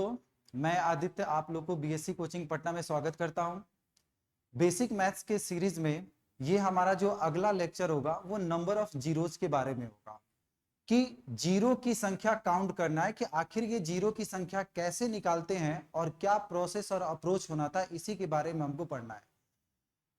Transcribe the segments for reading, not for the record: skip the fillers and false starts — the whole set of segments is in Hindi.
दोस्तों, मैं आदित्य आप लोग को बीएससी कोचिंग पटना में स्वागत करता हूं। बेसिक मैथ्स के सीरीज में ये हमारा जो अगला लेक्चर होगा वो नंबर ऑफ जीरोस के बारे में होगा कि जीरो की संख्या काउंट करना है कि आखिर ये जीरो की संख्या कैसे निकालते हैं और क्या प्रोसेस और अप्रोच होना था, इसी के बारे में हमको पढ़ना है।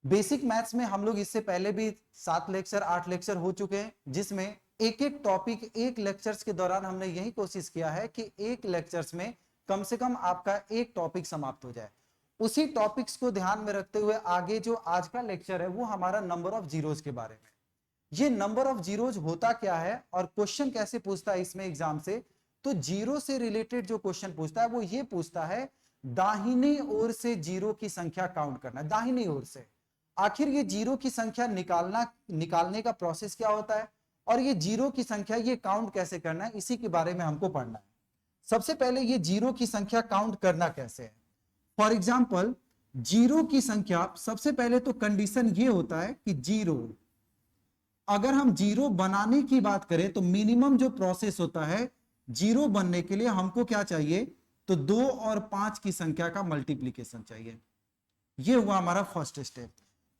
बेसिक मैथ्स में हम लोग इससे पहले भी 7 लेक्चर 8 लेक्चर हो चुके हैं, जिसमें एक एक टॉपिक एक लेक्चर्स के दौरान हमने यही कोशिश किया है कि एक लेक्चर्स में कम से कम आपका एक टॉपिक समाप्त हो जाए। उसी टॉपिक्स को ध्यान में रखते हुए आगे जो आज का लेक्चर है वो हमारा नंबर ऑफ जीरोस के बारे में। ये नंबर ऑफ जीरोस होता क्या है और क्वेश्चन कैसे पूछता है इसमें एग्जाम से, तो जीरो से रिलेटेड जो क्वेश्चन पूछता है वो ये पूछता है दाहिनी ओर से जीरो की संख्या काउंट करना है। दाहिनी ओर से आखिर ये जीरो की संख्या निकालने का प्रोसेस क्या होता है और ये जीरो की संख्या ये काउंट कैसे करना है, इसी के बारे में हमको पढ़ना है। सबसे पहले ये जीरो की संख्या काउंट करना कैसे है। फॉर एग्जाम्पल, जीरो की संख्या सबसे पहले तो कंडीशन ये होता है कि जीरो, अगर हम जीरो बनाने की बात करें तो मिनिमम जो प्रोसेस होता है जीरो बनने के लिए हमको क्या चाहिए, तो 2 और 5 की संख्या का मल्टीप्लीकेशन चाहिए। ये हुआ हमारा फर्स्ट स्टेप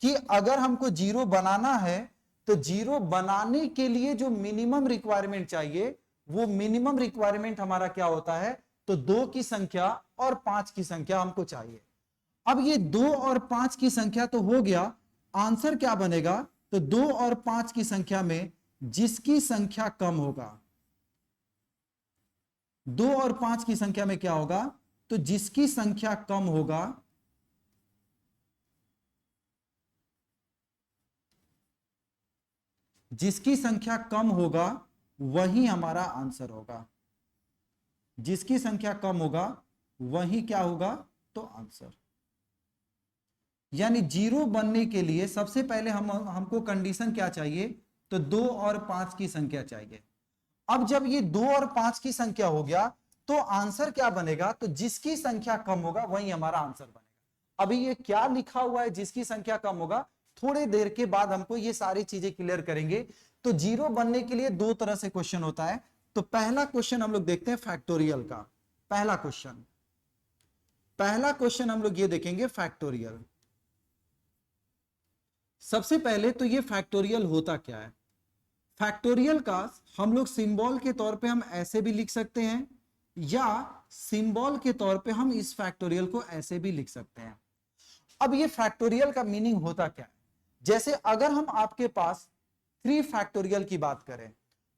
कि अगर हमको जीरो बनाना है तो जीरो बनाने के लिए जो मिनिमम रिक्वायरमेंट चाहिए वो मिनिमम रिक्वायरमेंट हमारा क्या होता है, तो 2 की संख्या और 5 की संख्या हमको चाहिए। अब ये 2 और 5 की संख्या तो हो गया, आंसर क्या बनेगा, तो 2 और 5 की संख्या में जिसकी संख्या कम होगा, 2 और 5 की संख्या में क्या होगा, तो जिसकी संख्या कम होगा जिसकी संख्या कम होगा वही हमारा आंसर होगा। जिसकी संख्या कम होगा वही क्या होगा, तो आंसर। यानी जीरो बनने के लिए सबसे पहले हमको कंडीशन क्या चाहिए, तो 2 और 5 की संख्या चाहिए। अब जब ये 2 और 5 की संख्या हो गया तो आंसर क्या बनेगा, तो जिसकी संख्या कम होगा वही हमारा आंसर बनेगा। अभी ये क्या लिखा हुआ है जिसकी संख्या कम होगा, थोड़ी देर के बाद हमको ये सारी चीजें क्लियर करेंगे। तो जीरो बनने के लिए 2 तरह से क्वेश्चन होता है। तो पहला क्वेश्चन हम लोग देखते हैं फैक्टोरियल का। पहला क्वेश्चन हम लोग ये देखेंगे फैक्टोरियल। सबसे पहले तो ये फैक्टोरियल होता क्या है। फैक्टोरियल का हम लोग सिंबल के तौर पे हम ऐसे भी लिख सकते हैं या सिंबल के तौर पे हम इस फैक्टोरियल को ऐसे भी लिख सकते हैं। अब ये फैक्टोरियल का मीनिंग होता क्या है, जैसे अगर हम आपके पास 3 फैक्टोरियल की बात करें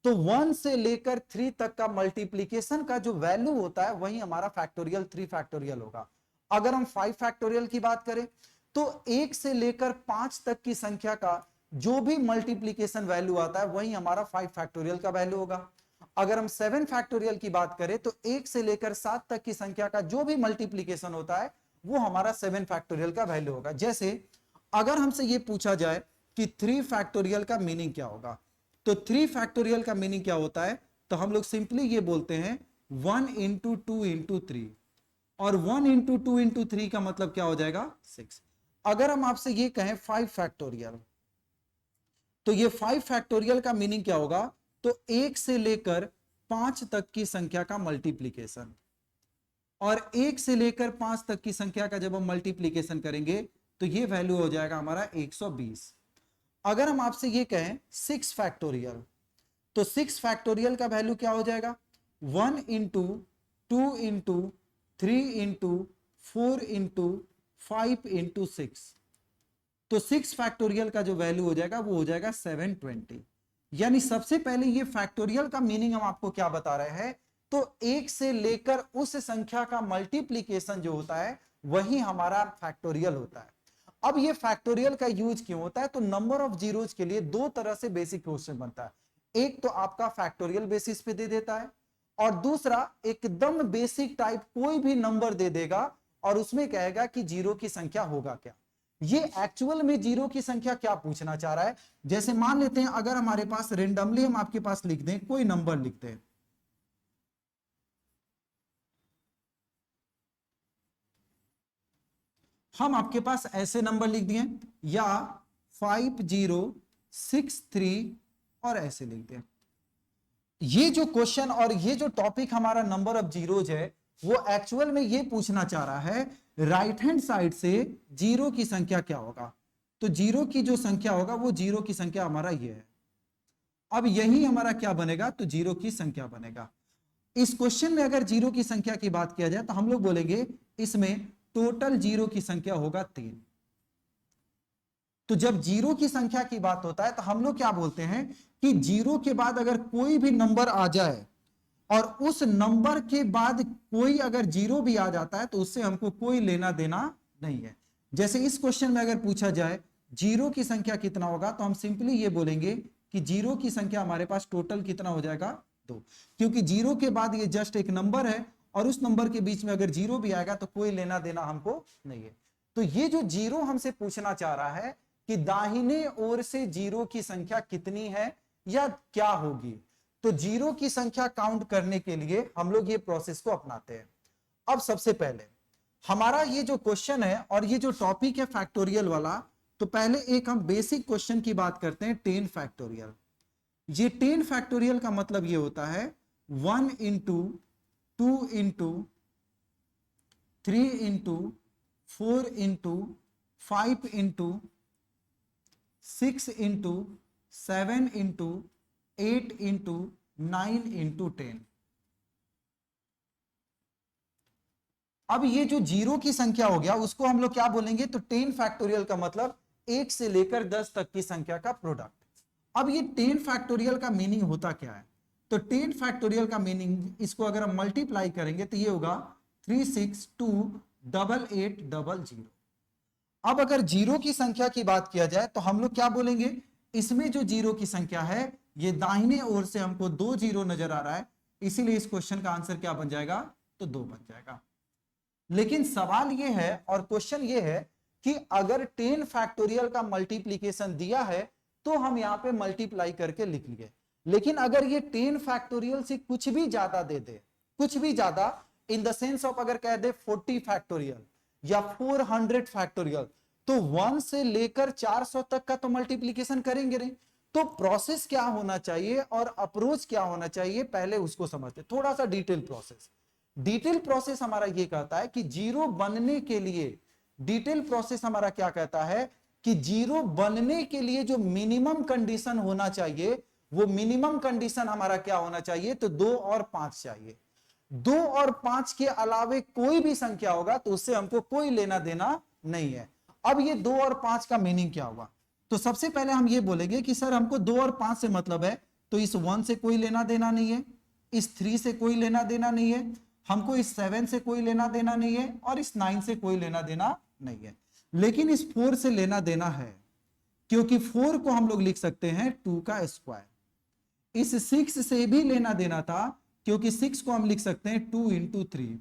तो 1 से लेकर 3 तक का मल्टीप्लीकेशन का जो वैल्यू होता है वही हमारा फैक्टोरियल 3 फैक्टोरियल होगा। अगर हम 5 फैक्टोरियल की बात करें तो 1 से लेकर 5 तक की संख्या का जो भी मल्टीप्लीकेशन वैल्यू आता है वही हमारा 5 फैक्टोरियल का वैल्यू होगा। अगर हम 7 फैक्टोरियल की बात करें तो 1 से लेकर 7 तक की संख्या का जो भी मल्टीप्लीकेशन होता है वो हमारा 7 फैक्टोरियल का वैल्यू होगा। जैसे अगर हमसे ये पूछा जाए कि 3 फैक्टोरियल का मीनिंग क्या होगा, तो 3 फैक्टोरियल का मीनिंग क्या होता है, तो हम लोग सिंपली ये बोलते हैं 1 इंटू 2 इंटू 3, और 1 इंटू 2 इंटू 3 का मतलब क्या हो जाएगा, 6। अगर हम आपसे ये कहें 5 फैक्टोरियल, तो ये 5 फैक्टोरियल का मीनिंग क्या होगा, तो 1 से लेकर 5 तक की संख्या का मल्टीप्लीकेशन, और 1 से लेकर 5 तक की संख्या का जब हम मल्टीप्लीकेशन करेंगे तो ये वैल्यू हो जाएगा हमारा 120। अगर हम आपसे ये कहें 6 फैक्टोरियल, तो 6 फैक्टोरियल का वैल्यू क्या हो जाएगा, 1 into 2 into 3 into 4 into 5 into 6, तो 6 फैक्टोरियल का जो वैल्यू हो जाएगा वो हो जाएगा 720। यानी सबसे पहले ये फैक्टोरियल का मीनिंग हम आपको क्या बता रहे हैं, तो 1 से लेकर उस संख्या का मल्टीप्लीकेशन जो होता है वही हमारा फैक्टोरियल होता है। अब ये फैक्टोरियल का यूज क्यों होता है, तो नंबर ऑफ जीरोस के लिए 2 तरह से बेसिक क्वेश्चन बनता है। एक तो आपका फैक्टोरियल बेसिस पे दे देता है, और दूसरा एकदम बेसिक टाइप कोई भी नंबर दे देगा और उसमें कहेगा कि जीरो की संख्या होगा क्या। ये एक्चुअल में जीरो की संख्या क्या पूछना चाह रहा है, जैसे मान लेते हैं अगर हमारे पास रेंडमली हम आपके पास लिख दें, कोई नंबर लिखते हैं, हम आपके पास ऐसे नंबर लिख दिए या 5063 और ऐसे लिख दें। ये जो क्वेश्चन और ये जो टॉपिक हमारा नंबर ऑफ जीरोज है वो एक्चुअल में ये पूछना चाह रहा है राइट हैंड साइड से जीरो की संख्या क्या होगा। तो जीरो की जो संख्या होगा वो जीरो की संख्या हमारा ये है। अब यही हमारा क्या बनेगा, तो जीरो की संख्या बनेगा। इस क्वेश्चन में अगर जीरो की संख्या की बात किया जाए तो हम लोग बोलेंगे इसमें टोटल जीरो की संख्या होगा 3। तो जब जीरो की संख्या की बात होता है तो हम लोग क्या बोलते हैं कि जीरो के बाद अगर कोई भी नंबर आ जाए और उस नंबर के बाद कोई अगर जीरो भी आ जाता है तो उससे हमको कोई लेना देना नहीं है। जैसे इस क्वेश्चन में अगर पूछा जाए जीरो की संख्या कितना होगा, तो हम सिंपली ये बोलेंगे कि जीरो की संख्या हमारे पास टोटल कितना हो जाएगा 2, क्योंकि जीरो के बाद ये जस्ट एक नंबर है और उस नंबर के बीच में अगर जीरो भी आएगा तो कोई लेना देना हमको नहीं है। तो ये जो जीरो हमसे पूछना चाह रहा है कि दाहिने ओर से जीरो की संख्या कितनी है या क्या होगी, तो जीरो की संख्या काउंट करने के लिए हम लोग ये प्रोसेस को अपनाते हैं। अब सबसे पहले हमारा ये जो क्वेश्चन है और ये जो टॉपिक है फैक्टोरियल वाला, तो पहले एक हम बेसिक क्वेश्चन की बात करते हैं 10 फैक्टोरियल। ये 10 फैक्टोरियल का मतलब ये होता है 1 into 2 into 3 into 4 into 5 into 6 into 7 into 8 into 9 into 10। अब ये जो जीरो की संख्या हो गया उसको हम लोग क्या बोलेंगे, तो 10 फैक्टोरियल का मतलब 1 से लेकर 10 तक की संख्या का प्रोडक्ट। अब ये 10 फैक्टोरियल का मीनिंग होता क्या है, तो 10 फैक्टोरियल का मीनिंग इसको अगर हम मल्टीप्लाई करेंगे तो ये होगा 3628800। अब अगर जीरो की संख्या की बात किया जाए तो हम लोग क्या बोलेंगे, इसमें जो जीरो की संख्या है ये दाहिने ओर से हमको 2 जीरो नजर आ रहा है, इसीलिए इस क्वेश्चन का आंसर क्या बन जाएगा, तो 2 बन जाएगा। लेकिन सवाल ये है और क्वेश्चन ये है कि अगर 10 फैक्टोरियल का मल्टीप्लीकेशन दिया है तो हम यहां पे मल्टीप्लाई करके लिख लिए, लेकिन अगर ये 10 फैक्टोरियल से कुछ भी ज्यादा दे दे, कुछ भी ज्यादा इन द सेंस ऑफ अगर कह दे 40 फैक्टोरियल या 400 फैक्टोरियल, तो 1 से लेकर 400 तक का तो मल्टीप्लीकेशन करेंगे नहीं। तो प्रोसेस क्या होना चाहिए और अप्रोच क्या होना चाहिए, पहले उसको समझते, थोड़ा सा डिटेल प्रोसेस। डिटेल प्रोसेस हमारा ये कहता है कि जीरो बनने के लिए, डिटेल प्रोसेस हमारा क्या कहता है कि जीरो बनने के लिए जो मिनिमम कंडीशन होना चाहिए, वो मिनिमम कंडीशन हमारा क्या होना चाहिए, तो 2 और 5 चाहिए। 2 और 5 के अलावे कोई भी संख्या होगा तो उससे हमको कोई लेना देना नहीं है। अब ये 2 और 5 का मीनिंग क्या हुआ, तो सबसे पहले हम ये बोलेंगे कि सर हमको 2 और 5 से मतलब है, तो इस 1 से कोई लेना देना नहीं है, इस 3 से कोई लेना देना नहीं है, हमको इस 7 से कोई लेना देना नहीं है और इस 9 से कोई लेना देना नहीं है। लेकिन इस 4 से लेना देना है, क्योंकि 4 को हम लोग लिख सकते हैं 2 का स्क्वायर। इस 6 से भी लेना देना था, क्योंकि 6 को हम लिख सकते हैं 2 इंटू 3।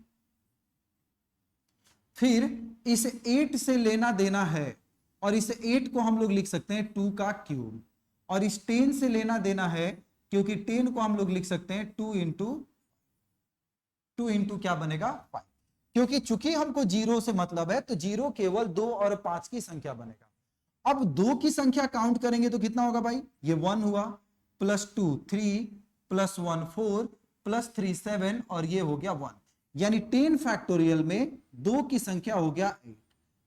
फिर इस 8 से लेना देना है और इस 8 को हम लोग लिख सकते हैं 2 का क्यूब। और इस 10 से लेना देना है, क्योंकि 10 को हम लोग लिख सकते हैं 2 इंटू क्या बनेगा 5, क्योंकि चूंकि हमको जीरो से मतलब है तो जीरो केवल 2 और 5 की संख्या बनेगा। अब 2 की संख्या काउंट करेंगे तो कितना होगा भाई, ये 1 हुआ, प्लस 2 3, प्लस 1 4, प्लस 3 7 और ये हो गया 1, यानी 10 फैक्टोरियल में 2 की संख्या हो गया 8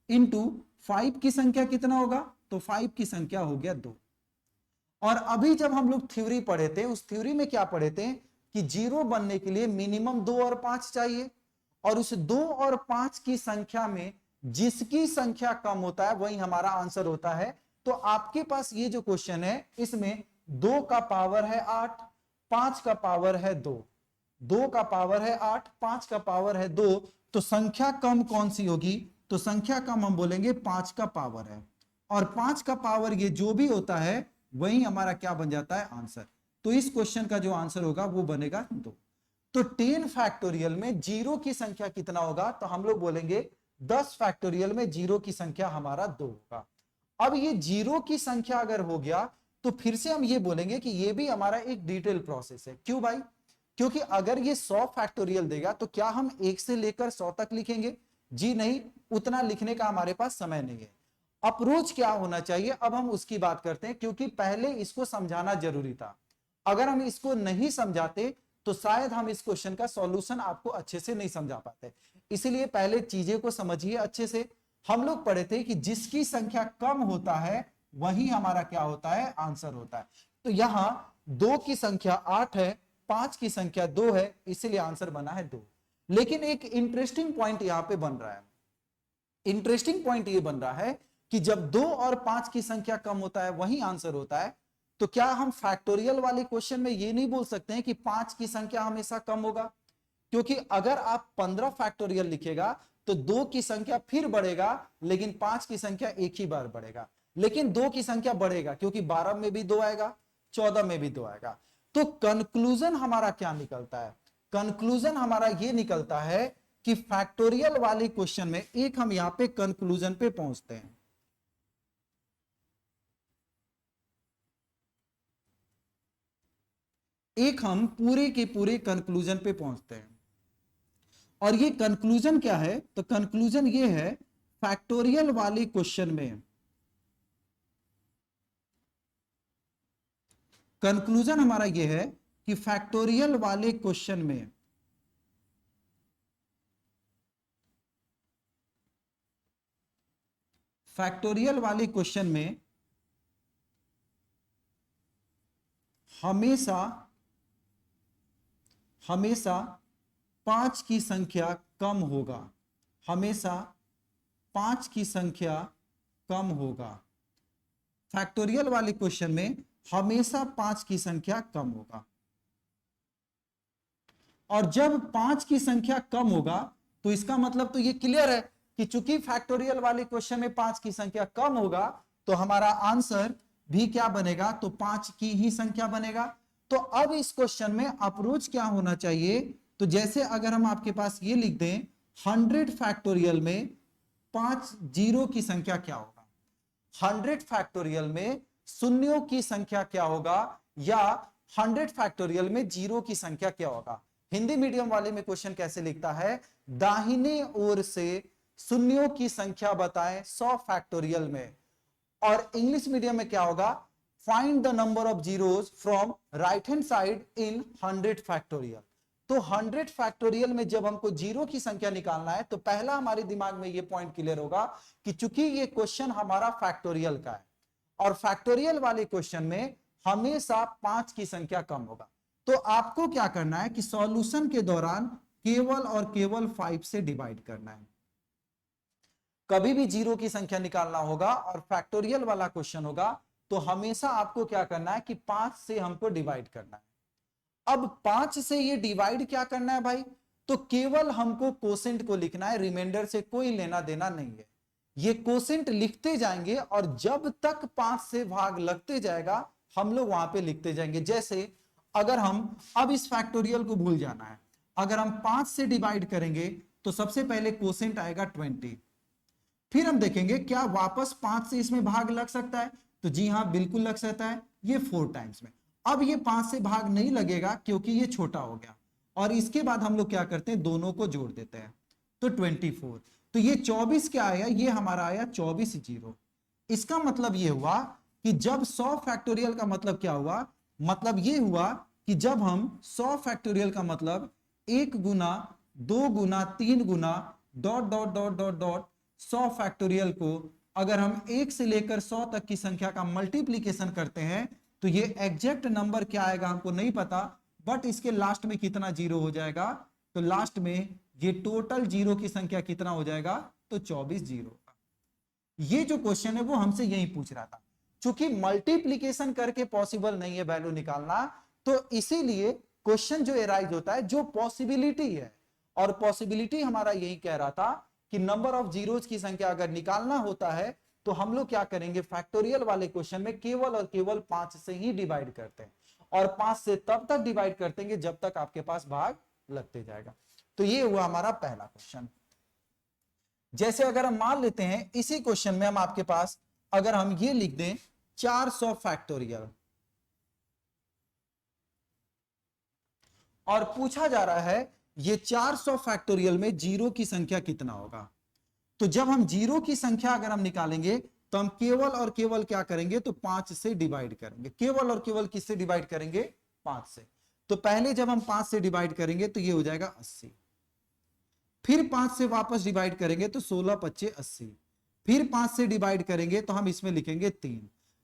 इंटू 5 की संख्या कितना होगा, तो 5 की संख्या हो गया 2। और अभी जब हम लोग थ्योरी पढ़े थे, उस थ्योरी में क्या पढ़े थे कि जीरो बनने के लिए मिनिमम 2 और 5 चाहिए, और उस 2 और 5 की संख्या में जिसकी संख्या कम होता है वही हमारा आंसर होता है। तो आपके पास ये जो क्वेश्चन है इसमें 2 का पावर है 8, 5 का पावर है 2, 2 का पावर है 8, 5 का पावर है 2, तो संख्या कम कौन सी होगी, तो संख्या कम हम बोलेंगे 5 का पावर है, और 5 का पावर ये जो भी होता है वही हमारा क्या बन जाता है आंसर। तो इस क्वेश्चन का जो आंसर होगा वो बनेगा 2। तो 10 फैक्टोरियल में जीरो की संख्या कितना होगा, तो हम लोग बोलेंगे 10 फैक्टोरियल में जीरो की संख्या हमारा 2 होगा। अब ये जीरो की संख्या अगर हो गया तो फिर से हम ये बोलेंगे कि ये भी हमारा एक डिटेल प्रोसेस है। क्यों भाई, क्योंकि अगर ये 100 फैक्टोरियल देगा तो क्या हम 1 से लेकर 100 तक लिखेंगे, जी नहीं, उतना लिखने का हमारे पास समय नहीं है। अप्रोच क्या होना चाहिए, अब हम उसकी बात करते हैं, क्योंकि पहले इसको समझाना जरूरी था। अगर हम इसको नहीं समझाते तो शायद हम इस क्वेश्चन का सॉल्यूशन आपको अच्छे से नहीं समझा पाते। इसीलिए पहले चीजें को समझिए अच्छे से। हम लोग पढ़े थे कि जिसकी संख्या कम होता है वही हमारा क्या होता है, आंसर होता है। तो यहां 2 की संख्या 8 है, 5 की संख्या 2 है, इसीलिए आंसर बना है 2। लेकिन एक इंटरेस्टिंग पॉइंट यहां पे बन रहा है। इंटरेस्टिंग पॉइंट ये बन रहा है कि जब 2 और 5 की संख्या कम होता है वही आंसर होता है, तो क्या हम फैक्टोरियल वाले क्वेश्चन में ये नहीं बोल सकते हैं कि 5 की संख्या हमेशा कम होगा? क्योंकि अगर आप 15 फैक्टोरियल लिखेगा तो 2 की संख्या फिर बढ़ेगा, लेकिन 5 की संख्या एक ही बार बढ़ेगा। लेकिन 2 की संख्या बढ़ेगा क्योंकि 12 में भी 2 आएगा, 14 में भी 2 आएगा। तो कंक्लूजन हमारा क्या निकलता है? कंक्लूजन हमारा ये निकलता है कि फैक्टोरियल वाले क्वेश्चन में एक हम यहां पे कंक्लूजन पे पहुंचते हैं। एक हम पूरे के पूरे कंक्लूजन पे पहुंचते हैं। और ये कंक्लूजन क्या है? तो कंक्लूजन ये है, फैक्टोरियल वाले क्वेश्चन में कंक्लूजन हमारा ये है कि फैक्टोरियल वाले क्वेश्चन में फैक्टोरियल वाले क्वेश्चन में हमेशा हमेशा 5 की संख्या कम होगा। हमेशा 5 की संख्या कम होगा। फैक्टोरियल वाले क्वेश्चन में हमेशा 5 की संख्या कम होगा। और जब 5 की संख्या कम होगा तो इसका मतलब तो ये क्लियर है कि चूंकि फैक्टोरियल वाले क्वेश्चन में 5 की संख्या कम होगा तो हमारा आंसर भी क्या बनेगा? तो 5 की ही संख्या बनेगा। तो अब इस क्वेश्चन में अप्रोच क्या होना चाहिए? तो जैसे अगर हम आपके पास ये लिख दें 100 फैक्टोरियल में 5 जीरो की संख्या क्या होगा? 100 फैक्टोरियल में शून्यों की संख्या क्या होगा? या 100 फैक्टोरियल में जीरो की संख्या क्या होगा? हिंदी मीडियम वाले में क्वेश्चन कैसे लिखता है? दाहिने ओर से शून्यों की संख्या बताएं 100 फैक्टोरियल में। और इंग्लिश मीडियम में क्या होगा? Find the number of zeros from right hand side in 100 factorial. तो 100 फैक्टोरियल में जब हमको जीरो की संख्या निकालना है तो पहला हमारे दिमाग में यह पॉइंट क्लियर होगा कि चूंकि ये क्वेश्चन हमारा फैक्टोरियल का है और फैक्टोरियल वाले क्वेश्चन में हमेशा 5 की संख्या कम होगा, तो आपको क्या करना है कि सॉल्यूशन के दौरान केवल और केवल 5 से डिवाइड करना है। कभी भी जीरो की संख्या निकालना होगा और फैक्टोरियल वाला क्वेश्चन होगा तो हमेशा आपको क्या करना है कि 5 से हमको डिवाइड करना है। अब 5 से ये डिवाइड क्या करना है भाई? तो केवल हमको कोसेंट को लिखना है, रिमाइंडर से कोई लेना देना नहीं है। ये कोसेंट लिखते जाएंगे और जब तक 5 से भाग लगते जाएगा हम लोग वहां पे लिखते जाएंगे। जैसे अगर हम अब इस फैक्टोरियल को भूल जाना है, अगर हम 5 से डिवाइड करेंगे तो सबसे पहले कोसेंट आएगा 20। फिर हम देखेंगे क्या वापस 5 से इसमें भाग लग सकता है? तो जी हां, बिल्कुल लग सकता है, ये 4 टाइम्स में। अब ये 5 से भाग नहीं लगेगा क्योंकि ये छोटा हो गया। और इसके बाद हम लोग क्या करते हैं? दोनों को जोड़ देते हैं, तो 24। तो ये 24 क्या आया? ये हमारा आया 24 जीरो। इसका मतलब ये हुआ कि जब 100 फैक्टोरियल का मतलब क्या हुआ? मतलब ये हुआ कि जब हम 100 फैक्टोरियल का मतलब 1 गुना 2 गुना 3 गुना dot dot dot dot dot 100 factorial को अगर हम 1 से लेकर 100 तक की संख्या का मल्टीप्लीकेशन करते हैं तो ये एग्जैक्ट नंबर क्या आएगा हमको नहीं पता, बट इसके लास्ट में कितना जीरो हो जाएगा? तो लास्ट में ये टोटल जीरो की संख्या कितना हो जाएगा? तो 24 जीरो। ये जो क्वेश्चन है वो हमसे यही पूछ रहा था। चूंकि मल्टीप्लीकेशन करके पॉसिबल नहीं है वैल्यू निकालना, तो इसीलिए क्वेश्चन जो एराइज होता है जो पॉसिबिलिटी है, और पॉसिबिलिटी हमारा यही कह रहा था कि नंबर ऑफ जीरोज की संख्या अगर निकालना होता है तो हम लोग क्या करेंगे? फैक्टोरियल वाले क्वेश्चन में केवल और केवल 5 से ही डिवाइड करते हैं, और 5 से तब तक डिवाइड करते हैं जब तक आपके पास भाग लगते जाएगा। तो ये हुआ हमारा पहला क्वेश्चन। जैसे अगर हम मान लेते हैं इसी क्वेश्चन में हम आपके पास अगर हम ये लिख दें 400 फैक्टोरियल और पूछा जा रहा है ये 400 फैक्टोरियल में जीरो की संख्या कितना होगा, तो जब हम जीरो की संख्या अगर हम निकालेंगे तो हम केवल और केवल क्या करेंगे? तो 5 से डिवाइड करेंगे। केवल और केवल किससे डिवाइड करेंगे? 5 से। तो पहले जब हम 5 से डिवाइड करेंगे तो ये हो जाएगा 80, फिर 5 से वापस डिवाइड करेंगे तो 16 25 80, फिर 5 से डिवाइड करेंगे तो हम इसमें लिखेंगे 3।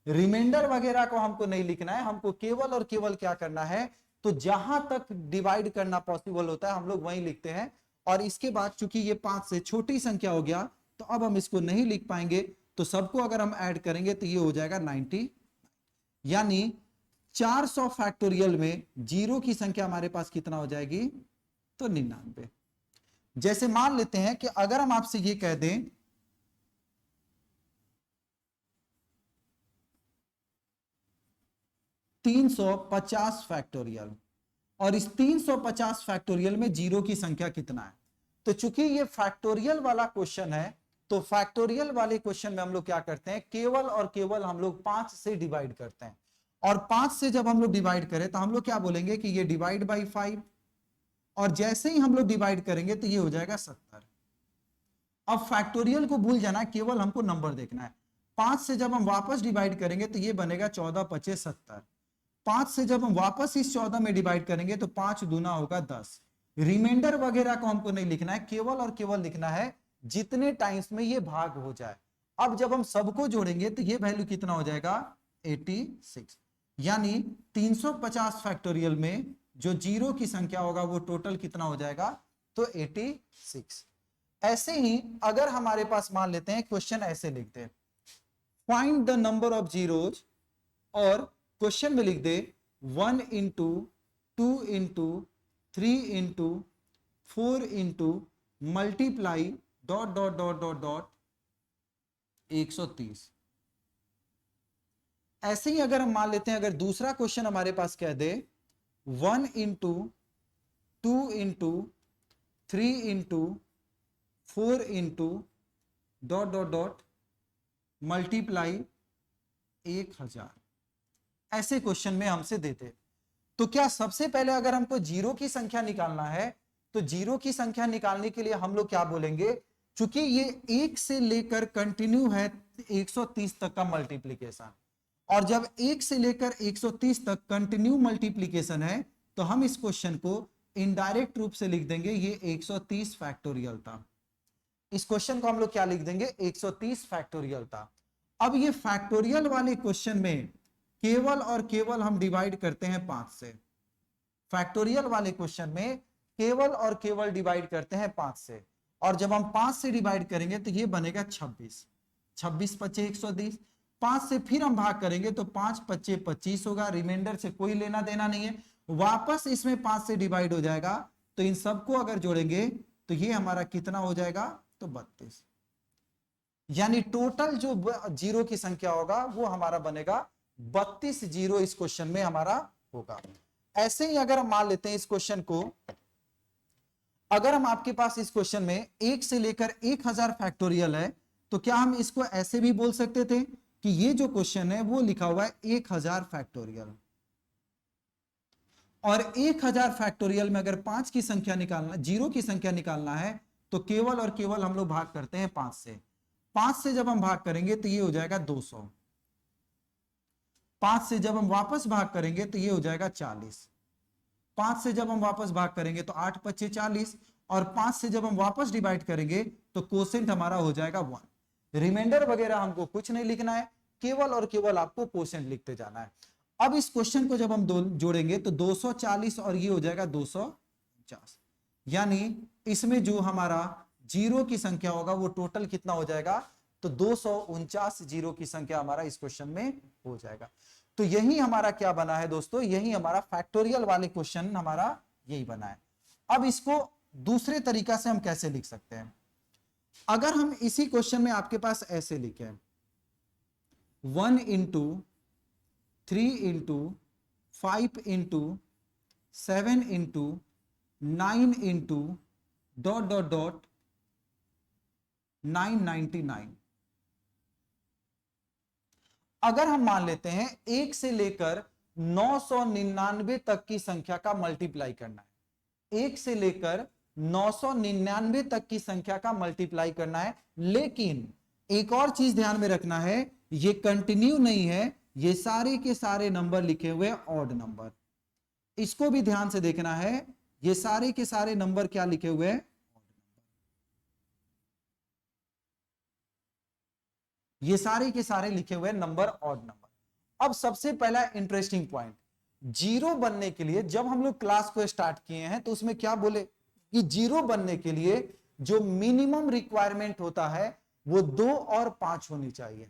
रिमाइंडर वगैरह को हमको नहीं लिखना है, हमको केवल और केवल क्या करना है, तो जहां तक डिवाइड करना पॉसिबल होता है हम लोग वहीं लिखते हैं। और इसके बाद चूंकि ये 5 से छोटी संख्या हो गया तो अब हम इसको नहीं लिख पाएंगे, तो सबको अगर हम ऐड करेंगे तो ये हो जाएगा 90, यानी 400 फैक्टोरियल में जीरो की संख्या हमारे पास कितना हो जाएगी, तो 99। जैसे मान लेते हैं कि अगर हम आपसे ये कह दें 350 फैक्टोरियल, और इस 350 फैक्टोरियल में जीरो की संख्या कितना है, तो चूंकि ये फैक्टोरियल वाला क्वेश्चन है तो फैक्टोरियल वाले क्वेश्चन में हम लोग क्या करते हैं, केवल और केवल हम लोग 5 से डिवाइड करते हैं। और 5 से जब हम लोग डिवाइड करें तो हम लोग क्या बोलेंगे कि ये डिवाइड बाई 5, और जैसे ही हम लोग डिवाइड करेंगे तो ये हो जाएगा 70। अब फैक्टोरियल को भूल जाना, केवल हमको नंबर देखना है। 5 से जब हम वापस डिवाइड करेंगे तो ये बनेगा 14 25 70। 5 से जब हम वापस इस 14 में डिवाइड करेंगे तो 5 दूना होगा 10। रिमाइंडर वगैरह को हमको नहीं लिखना है, केवल और केवल लिखना है जितने टाइम्स में ये भाग हो जाए। अब जब हम सबको जोड़ेंगे तो ये वैल्यू कितना हो जाएगा, 86। यानी 350 फैक्टोरियल में जो जीरो की संख्या होगा वो टोटल कितना हो जाएगा, तो 86। ऐसे ही अगर हमारे पास मान लेते हैं क्वेश्चन ऐसे लिखते हैं, find the number of zeros, और क्वेश्चन में लिख दे 1 into 2 into 3 into 4 into multiply dot dot dot dot dot 130। ऐसे ही अगर हम मान लेते हैं, अगर दूसरा क्वेश्चन हमारे पास कह दे 1 into 2 into 3 into 4 into dot dot dot multiply 1000, ऐसे क्वेश्चन में हमसे देते, तो क्या सबसे पहले अगर हमको जीरो की संख्या निकालना है तो जीरो की संख्या निकालने के लिए हम लोग क्या बोलेंगे, चूंकि ये 1 से लेकर कंटिन्यू है 130 तक का मल्टीप्लीकेशन, और जब 1 से लेकर 130 तक कंटिन्यू मल्टीप्लीकेशन है तो हम इस क्वेश्चन को इनडायरेक्ट रूप से लिख देंगे ये 130 फैक्टोरियल था। इस क्वेश्चन को हम लोग क्या लिख देंगे, 130 फैक्टोरियल था। अब ये फैक्टोरियल वाले क्वेश्चन में केवल और केवल हम डिवाइड करते हैं 5 से। फैक्टोरियल वाले क्वेश्चन में केवल और केवल डिवाइड करते हैं 5 से, और जब हम 5 से डिवाइड करेंगे तो ये बनेगा 26। 26 25 120। 5 से फिर हम भाग करेंगे तो 5 25 25 होगा, रिमाइंडर से कोई लेना देना नहीं है, वापस इसमें 5 से डिवाइड हो जाएगा, तो इन सबको अगर जोड़ेंगे तो ये हमारा कितना हो जाएगा, तो 32। यानी टोटल जो जीरो की संख्या होगा वो हमारा बनेगा 32 जीरो इस क्वेश्चन में हमारा होगा। ऐसे ही अगर हम मान लेते हैं इस क्वेश्चन को, अगर हम आपके पास इस क्वेश्चन में 1 से लेकर 1000 फैक्टोरियल है तो क्या हम इसको ऐसे भी बोल सकते थे कि ये जो क्वेश्चन है वो लिखा हुआ है 1000 फैक्टोरियल, और 1000 फैक्टोरियल में अगर 5 की संख्या निकालना, जीरो की संख्या निकालना है तो केवल और केवल हम लोग भाग करते हैं 5 से। 5 से जब हम भाग करेंगे तो ये हो जाएगा 200। 5 से जब हम वापस भाग करेंगे तो ये हो जाएगा 40। 5 से जब हम वापस भाग करेंगे तो 8 25 40, और 5 से जब हम वापस डिवाइड करेंगे तो कोसेंट हमारा हो जाएगा 1। रिमाइंडर वगैरह हमको कुछ नहीं लिखना है, केवल और केवल आपको कोसेंट लिखते जाना है। अब इस क्वेश्चन को जब हम जोड़ेंगे तो 240 और ये हो जाएगा 249, यानी इसमें जो हमारा जीरो की संख्या होगा वो टोटल कितना हो जाएगा, तो 249 जीरो की संख्या हमारा इस क्वेश्चन में हो जाएगा। तो यही हमारा क्या बना है दोस्तों, यही हमारा फैक्टोरियल वाले क्वेश्चन हमारा यही बना है। अब इसको दूसरे तरीका से हम कैसे लिख सकते हैं, अगर हम इसी क्वेश्चन में आपके पास ऐसे लिखे 1 into 3 into 5 into 7 into 9 into dot dot dot 999, अगर हम मान लेते हैं 1 से लेकर 999 तक की संख्या का मल्टीप्लाई करना है, 1 से लेकर 999 तक की संख्या का मल्टीप्लाई करना है, लेकिन एक और चीज ध्यान में रखना है, ये कंटिन्यू नहीं है, ये सारे के सारे नंबर लिखे हुए ऑड नंबर। इसको भी ध्यान से देखना है, ये सारे के सारे नंबर क्या लिखे हुए हैं, ये सारे के सारे लिखे हुए नंबर ऑड नंबर। अब सबसे पहला इंटरेस्टिंग पॉइंट, जीरो बनने के लिए जब हम लोग क्लास को स्टार्ट किए हैं तो उसमें क्या बोले कि जीरो बनने के लिए जो मिनिमम रिक्वायरमेंट होता है वो 2 और 5 होनी चाहिए।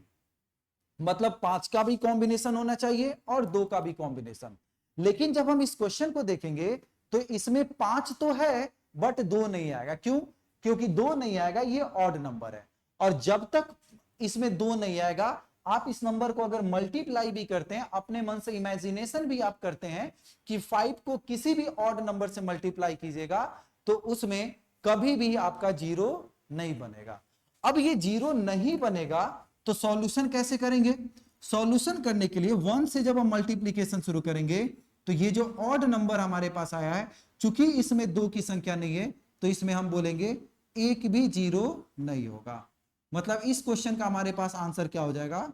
मतलब 5 का भी कॉम्बिनेशन होना चाहिए और 2 का भी कॉम्बिनेशन। लेकिन जब हम इस क्वेश्चन को देखेंगे तो इसमें 5 तो है बट 2 नहीं आएगा। क्यों? क्योंकि 2 नहीं आएगा, ये ऑड नंबर है। और जब तक इसमें 2 नहीं आएगा, आप इस नंबर को अगर मल्टीप्लाई भी करते हैं, अपने मन से इमेजिनेशन भी आप करते हैं कि 5 को किसी भी ऑड नंबर से मल्टीप्लाई कीजिएगा तो उसमें कभी भी आपका जीरो नहीं बनेगा। अब ये जीरो नहीं बनेगा तो सॉल्यूशन कैसे करेंगे? सॉल्यूशन करने के लिए 1 से जब हम मल्टीप्लीकेशन शुरू करेंगे तो ये जो ऑड नंबर हमारे पास आया है, चूंकि इसमें 2 की संख्या नहीं है तो इसमें हम बोलेंगे एक भी जीरो नहीं होगा। मतलब इस क्वेश्चन का हमारे पास आंसर क्या हो जाएगा?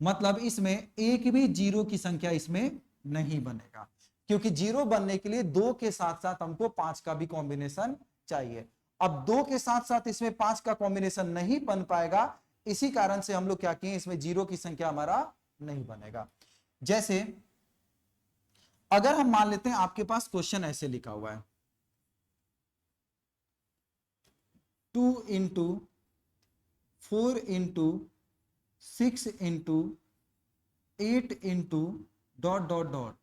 मतलब इसमें एक भी जीरो की संख्या इसमें नहीं बनेगा, क्योंकि जीरो बनने के लिए 2 के साथ साथ हमको 5 का भी कॉम्बिनेशन चाहिए। अब 2 के साथ साथ इसमें 5 का कॉम्बिनेशन नहीं बन पाएगा, इसी कारण से हम लोग क्या किए, इसमें जीरो की संख्या हमारा नहीं बनेगा। जैसे अगर हम मान लेते हैं आपके पास क्वेश्चन ऐसे लिखा हुआ है 2 into 4 into 6 into 8 into dot dot dot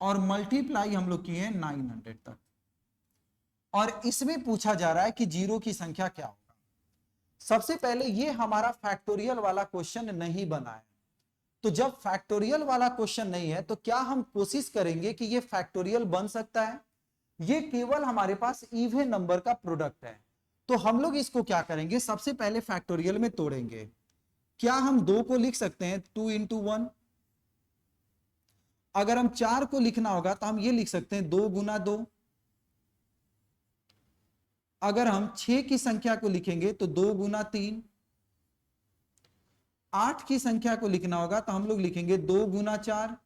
और मल्टीप्लाई हम लोग किए 900 तक, और इसमें पूछा जा रहा है कि जीरो की संख्या क्या होगा। सबसे पहले ये हमारा फैक्टोरियल वाला क्वेश्चन नहीं बना है, तो जब फैक्टोरियल वाला क्वेश्चन नहीं है तो क्या हम कोशिश करेंगे कि ये फैक्टोरियल बन सकता है? ये केवल हमारे पास इवन नंबर का प्रोडक्ट है। तो हम लोग इसको क्या करेंगे, सबसे पहले फैक्टोरियल में तोड़ेंगे। क्या हम 2 को लिख सकते हैं 2 इंटू 1? अगर हम 4 को लिखना होगा तो हम ये लिख सकते हैं 2 गुना 2। अगर हम 6 की संख्या को लिखेंगे तो 2 गुना 3। 8 की संख्या को लिखना होगा तो हम लोग लिखेंगे 2 गुना 4।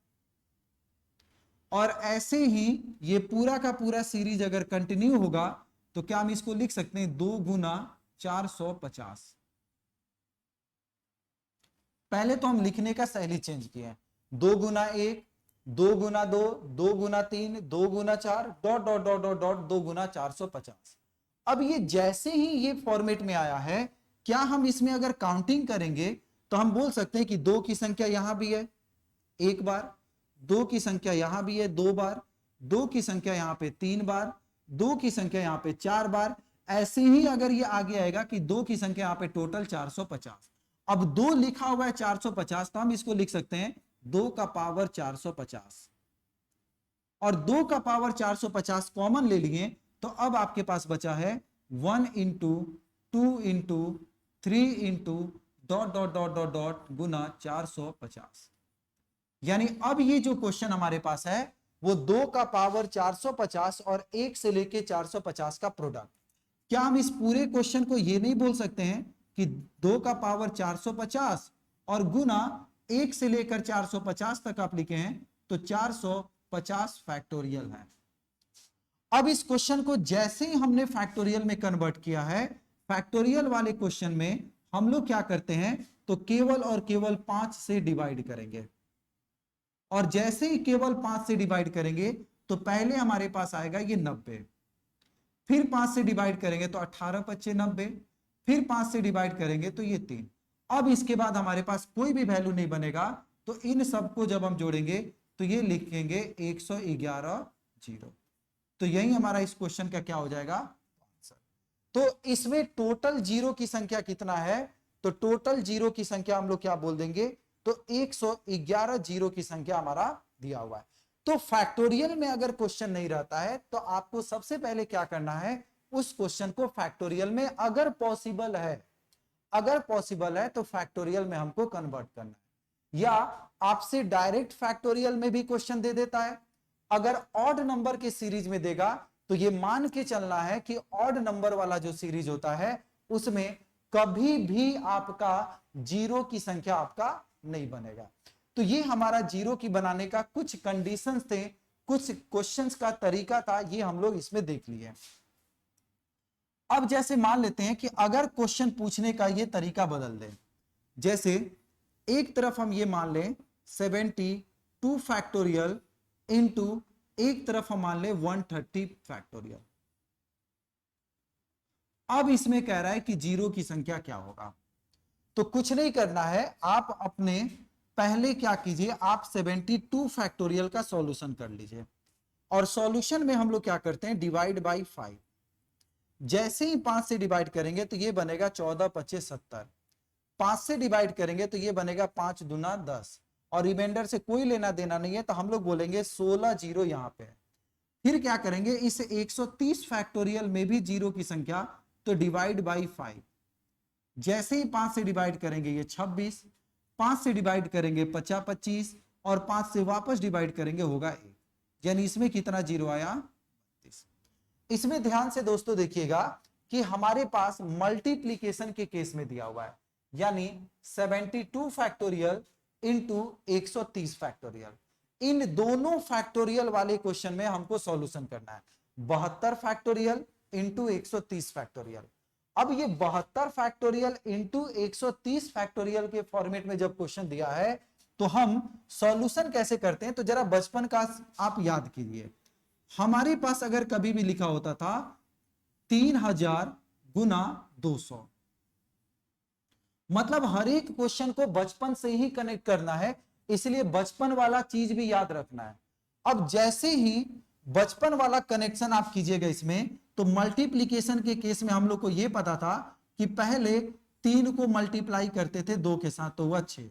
और ऐसे ही ये पूरा का पूरा सीरीज अगर कंटिन्यू होगा तो क्या हम इसको लिख सकते हैं 2 गुना 450। पहले तो हम लिखने का शैली चेंज किए हैं, 2 गुना 1, 2 गुना 2, 2 गुना 3, 2 गुना 4 dot dot dot dot dot 2 गुना 450। अब ये जैसे ही ये फॉर्मेट में आया है, क्या हम इसमें अगर काउंटिंग करेंगे तो हम बोल सकते हैं कि 2 की संख्या यहां भी है 1 बार, 2 की संख्या यहां भी है 2 बार, 2 की संख्या यहां पे 3 बार, 2 की संख्या यहां पे 4 बार। ऐसे ही अगर ये आगे आएगा कि 2 की संख्या यहां पे टोटल 450। अब 2 लिखा हुआ है 450 तो हम इसको लिख सकते हैं 2 का पावर 450, और 2 का पावर 450 कॉमन ले लिए तो अब आपके पास बचा है 1 into 2 into 3 into dot dot dot dot dot गुना 450। यानी अब ये जो क्वेश्चन हमारे पास है वो 2 का पावर 450 और 1 से लेके 450 का प्रोडक्ट। क्या हम इस पूरे क्वेश्चन को ये नहीं बोल सकते हैं कि 2 का पावर 450 और गुना 1 से लेकर 450 तक आप लिखे हैं तो 450 फैक्टोरियल है। अब इस क्वेश्चन को जैसे ही हमने फैक्टोरियल में कन्वर्ट किया है, फैक्टोरियल वाले क्वेश्चन में हम लोग क्या करते हैं तो केवल और केवल 5 से डिवाइड करेंगे, और जैसे ही केवल 5 से डिवाइड करेंगे तो पहले हमारे पास आएगा ये 90, फिर 5 से डिवाइड करेंगे तो 18 पच्चे 90, फिर 5 से डिवाइड करेंगे तो ये 3। अब इसके बाद हमारे पास कोई भी वैल्यू नहीं बनेगा, तो इन सबको जब हम जोड़ेंगे तो ये लिखेंगे 111 जीरो। तो यही हमारा इस क्वेश्चन का क्या हो जाएगा आंसर। तो इसमें टोटल जीरो की संख्या कितना है, तो टोटल जीरो की संख्या हम लोग क्या बोल देंगे तो 111 जीरो की संख्या हमारा दिया हुआ है। तो फैक्टोरियल में अगर क्वेश्चन नहीं रहता है तो आपको सबसे पहले क्या करना है, उस क्वेश्चन को फैक्टोरियल में अगर पॉसिबल है तो फैक्टोरियल में हमको कन्वर्ट करना है, या आपसे डायरेक्ट फैक्टोरियल में भी क्वेश्चन दे देता है। अगर ऑड नंबर के सीरीज में देगा तो ये मान के चलना है कि ऑड नंबर वाला जो सीरीज होता है उसमें कभी भी आपका जीरो की संख्या आपका नहीं बनेगा। तो ये हमारा जीरो की बनाने का कुछ कंडीशंस थे, कुछ क्वेश्चंस का तरीका था, ये हम लोग इसमें देख लिए। अब जैसे मान लेते हैं कि अगर क्वेश्चन पूछने का ये तरीका बदल दे, जैसे एक तरफ हम ये मान लें 72 फैक्टोरियल इंटू एक तरफ हम मान लें 130 फैक्टोरियल। अब इसमें कह रहा है कि जीरो की संख्या क्या होगा, तो कुछ नहीं करना है, आप अपने पहले क्या कीजिए, आप 72 फैक्टोरियल का सॉल्यूशन कर लीजिए। और सॉल्यूशन में हम लोग क्या करते हैं, डिवाइड बाई 5। जैसे ही 5 से डिवाइड करेंगे तो ये बनेगा 14 25 70। 5 से डिवाइड करेंगे तो ये बनेगा 5 दूना 10, और रिमाइंडर से कोई लेना देना नहीं है, तो हम लोग बोलेंगे 16 जीरो यहां पे। फिर क्या करेंगे, इस 130 फैक्टोरियल में भी जीरो की संख्या, तो डिवाइड बाई 5। जैसे ही 5 से डिवाइड करेंगे ये 26, 5 से डिवाइड करेंगे 50 25, और 5 से वापस डिवाइड करेंगे होगा 1, यानी इसमें कितना जीरो आया, 32। इसमें ध्यान से दोस्तों देखिएगा कि हमारे पास मल्टीप्लीकेशन के केस में दिया हुआ है, यानी 72 फैक्टोरियल इंटू 130 फैक्टोरियल। इन दोनों फैक्टोरियल वाले क्वेश्चन में हमको सॉल्यूशन करना है, 72 फैक्टोरियल इंटू 130 फैक्टोरियल। अब ये 72 फैक्टोरियल इंटू 130 फैक्टोरियल के फॉर्मेट में जब क्वेश्चन दिया है तो हम सॉल्यूशन कैसे करते हैं, तो जरा बचपन का आप याद कीजिए। हमारे पास अगर कभी भी लिखा होता था 3000 गुना 200, मतलब हर एक क्वेश्चन को बचपन से ही कनेक्ट करना है, इसलिए बचपन वाला चीज भी याद रखना है। अब जैसे ही बचपन वाला कनेक्शन आप कीजिएगा इसमें, तो मल्टीप्लीकेशन के केस में हम लोग को यह पता था कि पहले 3 को मल्टीप्लाई करते थे 2 के साथ, तो वह 6,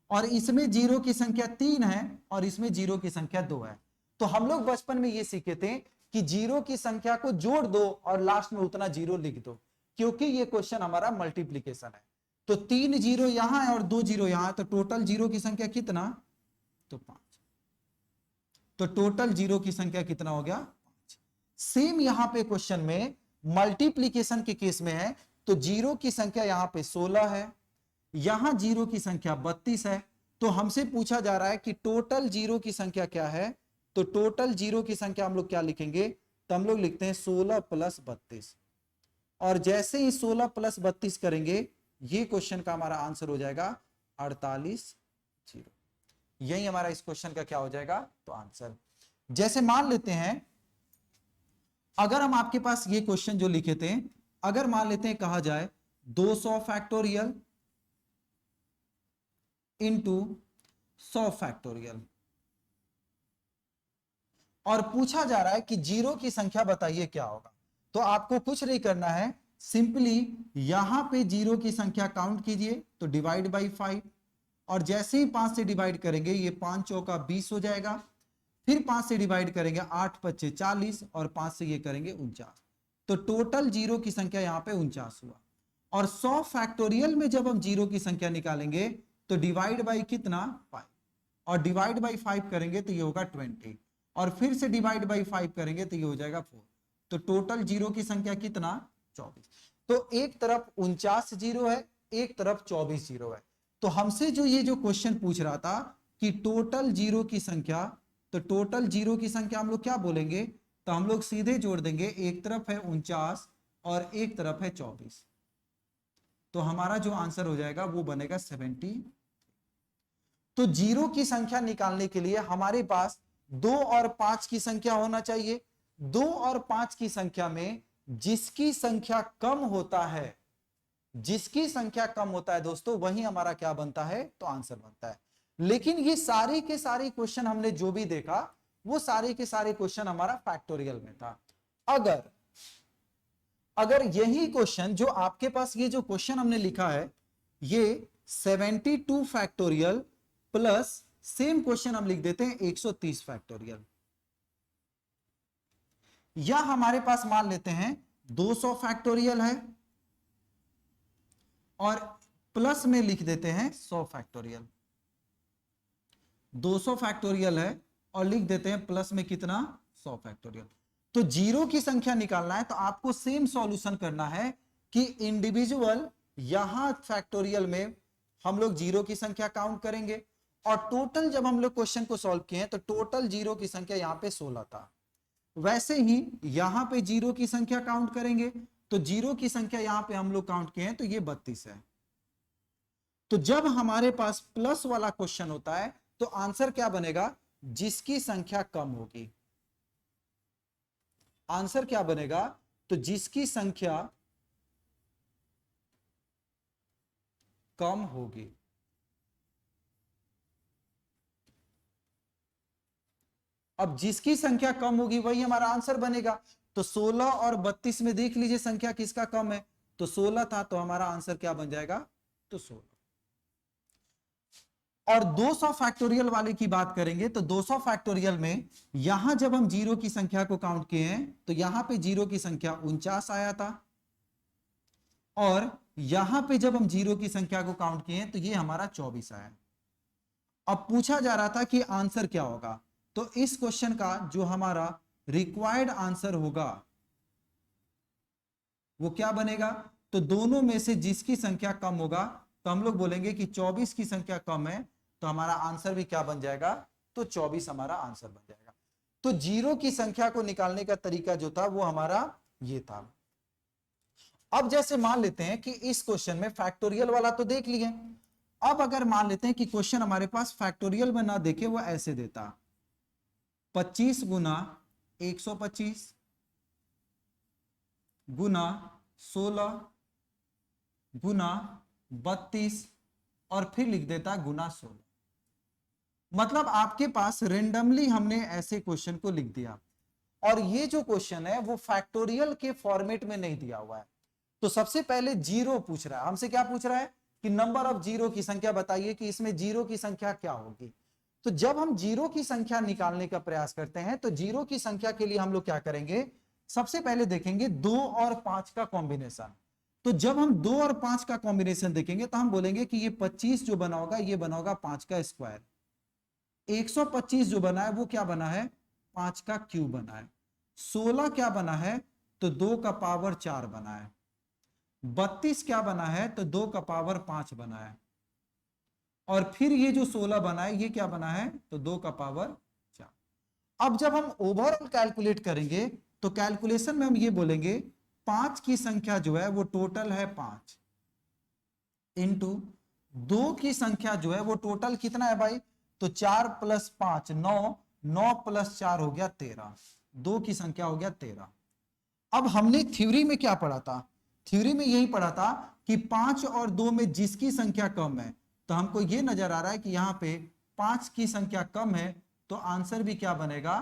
और इसमें जीरो की संख्या 3 है और इसमें जीरो की संख्या 2 है। तो हम लोग बचपन में ये सीखे थे कि जीरो की संख्या को जोड़ दो और लास्ट में उतना जीरो लिख दो, क्योंकि ये क्वेश्चन हमारा मल्टीप्लीकेशन है। तो 3 जीरो यहां है और 2 जीरो यहां है, तो टोटल जीरो की संख्या कितना, तो 5। तो टोटल जीरो की संख्या कितना हो गया, 5। सेम यहां पे क्वेश्चन में मल्टीप्लीकेशन के केस में है, तो जीरो की संख्या यहां पे 16 है, यहां जीरो की संख्या 32 है। तो हमसे पूछा जा रहा है कि टोटल जीरो की संख्या क्या है, तो टोटल जीरो की संख्या हम लोग क्या लिखेंगे, तो हम लोग लिखते हैं 16 प्लस 32, और जैसे ही 16 प्लस 32 करेंगे ये क्वेश्चन का हमारा आंसर हो जाएगा 48 जीरो। यही हमारा इस क्वेश्चन का क्या हो जाएगा, तो आंसर। जैसे मान लेते हैं अगर हम आपके पास ये क्वेश्चन जो लिखे थे, अगर मान लेते हैं कहा जाए 200 फैक्टोरियल इंटू 100 फैक्टोरियल, और पूछा जा रहा है कि जीरो की संख्या बताइए क्या होगा, तो आपको कुछ नहीं करना है, सिंपली यहां पे जीरो की संख्या काउंट कीजिए, तो डिवाइड बाई 5, और जैसे ही 5 से डिवाइड करेंगे ये 5 चौका 20 हो जाएगा, फिर 5 से डिवाइड करेंगे 8 पच्चे 40, और 5 से ये करेंगे 49, तो टोटल जीरो की संख्या यहां पे 49 हुआ। और 100 फैक्टोरियल में जब हम जीरो की संख्या निकालेंगे तो डिवाइड बाई कितना, 5, और डिवाइड बाई 5 करेंगे तो ये होगा 20, और फिर से डिवाइड बाई 5 करेंगे तो ये हो जाएगा 4, तो टोटल जीरो की संख्या कितना, 24। तो एक तरफ 49 जीरो है, एक तरफ 24 जीरो है। तो हमसे जो ये जो क्वेश्चन पूछ रहा था कि टोटल जीरो की संख्या, तो टोटल जीरो की संख्या हम लोग क्या बोलेंगे, तो हम लोग सीधे जोड़ देंगे, एक तरफ है 49 और एक तरफ है 24, तो हमारा जो आंसर हो जाएगा वो बनेगा 70। तो जीरो की संख्या निकालने के लिए हमारे पास 2 और 5 की संख्या होना चाहिए। 2 और 5 की संख्या में जिसकी संख्या कम होता है, जिसकी संख्या कम होता है दोस्तों, वही हमारा क्या बनता है, तो आंसर बनता है। लेकिन ये सारे के सारे क्वेश्चन हमने जो भी देखा वो सारे के सारे क्वेश्चन हमारा फैक्टोरियल में था। अगर यही क्वेश्चन जो आपके पास ये जो क्वेश्चन हमने लिखा है, ये 72 फैक्टोरियल प्लस सेम क्वेश्चन हम लिख देते हैं 130 फैक्टोरियल, या हमारे पास मान लेते हैं 200 फैक्टोरियल है और प्लस में लिख देते हैं 100 फैक्टोरियल। 200 फैक्टोरियल है और लिख देते हैं प्लस में कितना, 100 फैक्टोरियल। तो जीरो की संख्या निकालना है तो आपको सेम सॉल्यूशन करना है कि इंडिविजुअल यहां फैक्टोरियल में हम लोग जीरो की संख्या काउंट करेंगे और टोटल जब हम लोग क्वेश्चन को सॉल्व किए हैं तो टोटल जीरो की संख्या यहाँ पे 16 था। वैसे ही यहां पे जीरो की संख्या काउंट करेंगे तो जीरो की संख्या यहां पे हम लोग काउंट किए हैं तो ये 32 है। तो जब हमारे पास प्लस वाला क्वेश्चन होता है तो आंसर क्या बनेगा, जिसकी संख्या कम होगी। आंसर क्या बनेगा, तो जिसकी संख्या कम होगी। अब जिसकी संख्या कम होगी वही हमारा आंसर बनेगा। तो 16 और 32 में देख लीजिए संख्या किसका कम है, तो 16 था, तो हमारा आंसर क्या बन जाएगा, तो 16। और 200 फैक्टोरियल वाले की बात करेंगे तो 200 फैक्टोरियल में यहां जब हम जीरो की संख्या को काउंट किए हैं तो यहां पे जीरो की संख्या 49 आया था, और यहां पे जब हम जीरो की संख्या को काउंट किए तो ये हमारा 24 आया। अब पूछा जा रहा था कि आंसर क्या होगा, तो इस क्वेश्चन का जो हमारा रिक्वायर्ड आंसर होगा वो क्या बनेगा, तो दोनों में से जिसकी संख्या कम होगा, तो हम लोग बोलेंगे कि 24 की संख्या कम है, तो हमारा आंसर भी क्या बन जाएगा, तो 24 हमारा आंसर बन जाएगा। तो जीरो की संख्या को निकालने का तरीका जो था वो हमारा ये था। अब जैसे मान लेते हैं कि इस क्वेश्चन में फैक्टोरियल वाला तो देख लिए, अब अगर मान लेते हैं कि क्वेश्चन हमारे पास फैक्टोरियल में ना देखे वो ऐसे देता 25 गुना 125 गुना 16 गुना 32 और फिर लिख देता गुना 16। मतलब आपके पास रेंडमली हमने ऐसे क्वेश्चन को लिख दिया, और ये जो क्वेश्चन है वो फैक्टोरियल के फॉर्मेट में नहीं दिया हुआ है। तो सबसे पहले जीरो पूछ रहा है हमसे, क्या पूछ रहा है कि नंबर ऑफ जीरो की संख्या बताइए कि इसमें जीरो की संख्या क्या होगी। तो जब हम जीरो की संख्या निकालने का प्रयास करते हैं तो जीरो की संख्या के लिए हम लोग क्या करेंगे, सबसे पहले देखेंगे 2 और 5 का कॉम्बिनेशन। तो जब हम 2 और 5 का कॉम्बिनेशन देखेंगे तो हम बोलेंगे कि ये 25 जो बना होगा ये बना होगा 5 का स्क्वायर, 125 जो बना है वो क्या बना है, 5 का क्यूब बना है, 16 क्या बना है, तो 2 का पावर 4 बना है, 32 क्या बना है, तो 2 का पावर 5 बना है, और फिर ये जो 16 बना है ये क्या बना है, तो 2 का पावर 4। अब जब हम ओवरऑल कैलकुलेट करेंगे तो कैलकुलेशन में हम ये बोलेंगे 5 की संख्या जो है वो टोटल है 5 इंटू 2 की संख्या जो है वो टोटल कितना है भाई, तो 4 प्लस 5 9, 9 प्लस 4 हो गया 13, 2 की संख्या हो गया 13। अब हमने थ्योरी में क्या पढ़ा था, थ्योरी में यही पढ़ा था कि 5 और 2 में जिसकी संख्या कम है, तो हमको ये नजर आ रहा है कि यहां पे 5 की संख्या कम है, तो आंसर भी क्या बनेगा।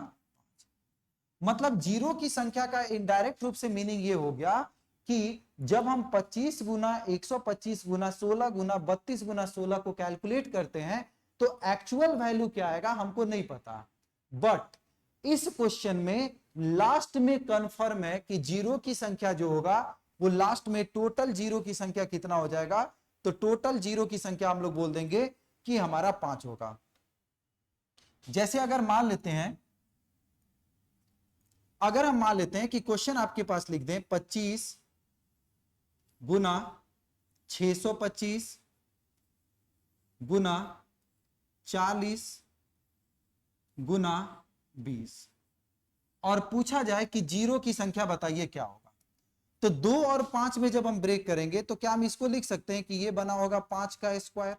मतलब जीरो की संख्या का इनडायरेक्ट रूप से मीनिंग ये हो गया कि जब हम 25 गुना 125 गुना 16 गुना 32 गुना 16 को कैलकुलेट करते हैं तो एक्चुअल वैल्यू क्या आएगा हमको नहीं पता, बट इस क्वेश्चन में लास्ट में कंफर्म है कि जीरो की संख्या जो होगा वो लास्ट में टोटल जीरो की संख्या कितना हो जाएगा, तो टोटल जीरो की संख्या हम लोग बोल देंगे कि हमारा 5 होगा। जैसे अगर मान लेते हैं, अगर हम मान लेते हैं कि क्वेश्चन आपके पास लिख दें 25 गुना 625 गुना 40 गुना 20, और पूछा जाए कि जीरो की संख्या बताइए क्या होगा, तो 2 और 5 में जब हम ब्रेक करेंगे तो क्या हम इसको लिख सकते हैं कि ये बना होगा 5 का स्क्वायर।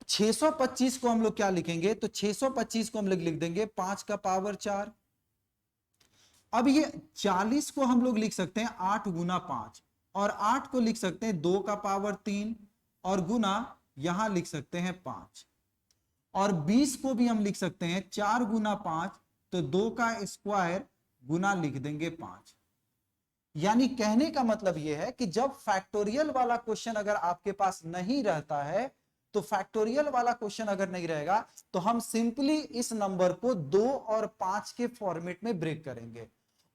625 को हम लोग क्या लिखेंगे, तो 625 को हम लोग लिख देंगे 5 का पावर 4। अब ये 40 को हम लोग लिख सकते हैं 8 गुना 5, और 8 को लिख सकते हैं 2 का पावर 3, और गुना यहां लिख सकते हैं 5, और 20 को भी हम लिख सकते हैं 4 गुना 5, तो 2 का स्क्वायर गुना लिख देंगे 5। यानी कहने का मतलब यह है कि जब फैक्टोरियल वाला क्वेश्चन अगर आपके पास नहीं रहता है, तो फैक्टोरियल वाला क्वेश्चन अगर नहीं रहेगा तो हम सिंपली इस नंबर को 2 और 5 के फॉर्मेट में ब्रेक करेंगे,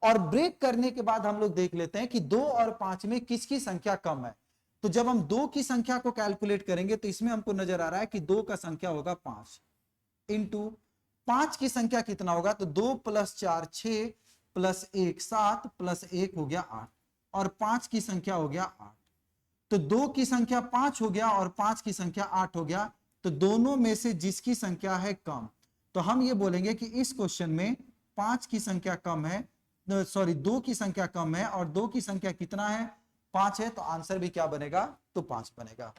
और ब्रेक करने के बाद हम लोग देख लेते हैं कि 2 और 5 में किसकी संख्या कम है। तो जब हम 2 की संख्या को कैलकुलेट करेंगे तो इसमें हमको नजर आ रहा है कि 2 का संख्या होगा 5 इंटू 5 की संख्या कितना होगा, तो 2 प्लस 4 6 प्लस 1 7 प्लस 1 हो गया 8, और 5 की संख्या हो गया 8। तो 2 की संख्या 5 हो गया और 5 की संख्या 8 हो गया, तो दोनों में से जिसकी संख्या है कम, तो हम ये बोलेंगे कि इस क्वेश्चन में 5 की संख्या कम है, सॉरी 2 की संख्या कम है और 2 की संख्या कितना है, 5 है, तो आंसर भी क्या बनेगा, तो 5 बनेगा।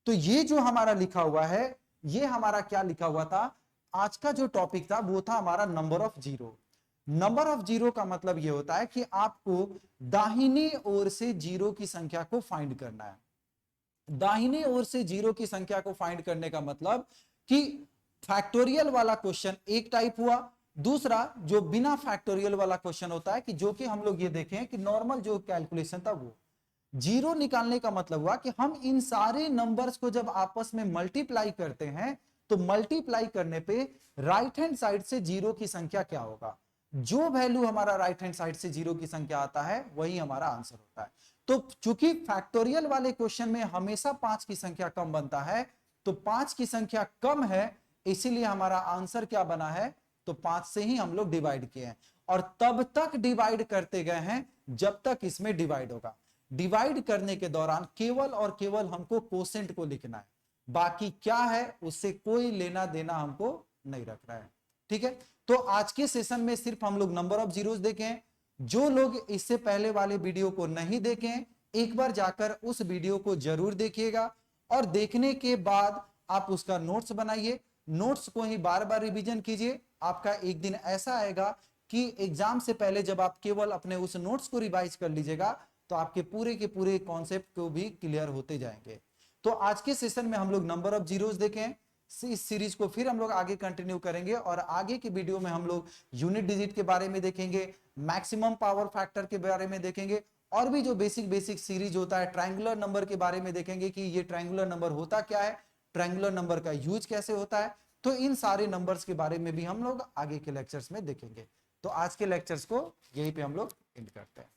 तो ये जो हमारा लिखा हुआ है, ये हमारा क्या लिखा हुआ था, आज का जो टॉपिक था वो था हमारा number of zero. Number of zero का मतलब ये होता है कि आपको दाहिनी ओर से जीरो की संख्या को फाइंड करना है। दाहिनी ओर से जीरो की संख्या को फाइंड करने का मतलब कि फैक्टोरियल वाला क्वेश्चन एक टाइप हुआ, दूसरा जो बिना फैक्टोरियल वाला क्वेश्चन होता है कि जो कि हम लोग ये देखें कि नॉर्मल जो कैलकुलेशन था वो जीरो निकालने का मतलब हुआ कि हम इन सारे नंबर्स को जब आपस में मल्टीप्लाई करते हैं तो मल्टीप्लाई करने पे राइट हैंड साइड से जीरो की संख्या क्या होगा, जो वैल्यू हमारा राइट हैंड साइड से जीरो की संख्या आता है वही हमारा आंसर होता है। तो चूंकि फैक्टोरियल वाले क्वेश्चन में हमेशा 5 की संख्या कम बनता है, तो 5 की संख्या कम है, इसीलिए हमारा आंसर क्या बना है, तो 5 से ही हम लोग डिवाइड किए हैं और तब तक डिवाइड करते गए हैं जब तक इसमें डिवाइड होगा। डिवाइड करने के दौरान केवल और केवल हमको कोसेंट को लिखना है, बाकी क्या है उससे कोई लेना देना हमको नहीं रखना है। ठीक है, तो आज के सेशन में सिर्फ हम लोग नंबर ऑफ जीरोस देखें। जो लोग इससे पहले वाले वीडियो को नहीं देखें, एक बार जाकर उस वीडियो को जरूर देखिएगा और देखने के बाद आप उसका नोट्स बनाइए, नोट्स को ही बार बार रिवीजन कीजिए। आपका एक दिन ऐसा आएगा कि एग्जाम से पहले जब आप केवल अपने उस नोट्स को रिवाइज कर लीजिएगा तो आपके पूरे के पूरे कॉन्सेप्ट को भी क्लियर होते जाएंगे। तो आज के सेशन में हम लोग नंबर ऑफ जीरोस देखें, इस सीरीज को फिर हम लोग आगे कंटिन्यू करेंगे और आगे की वीडियो में हम लोग यूनिट डिजिट के बारे में देखेंगे, मैक्सिमम पावर फैक्टर के बारे में देखेंगे और भी जो बेसिक सीरीज होता है ट्रायंगुलर नंबर के बारे में देखेंगे कि ये ट्रायंगुलर नंबर होता क्या है, ट्रायंगुलर नंबर का यूज कैसे होता है। तो इन सारे नंबर्स के बारे में भी हम लोग आगे के लेक्चर्स में देखेंगे। तो आज के लेक्चर्स को यहीं पे हम लोग एंड करते हैं।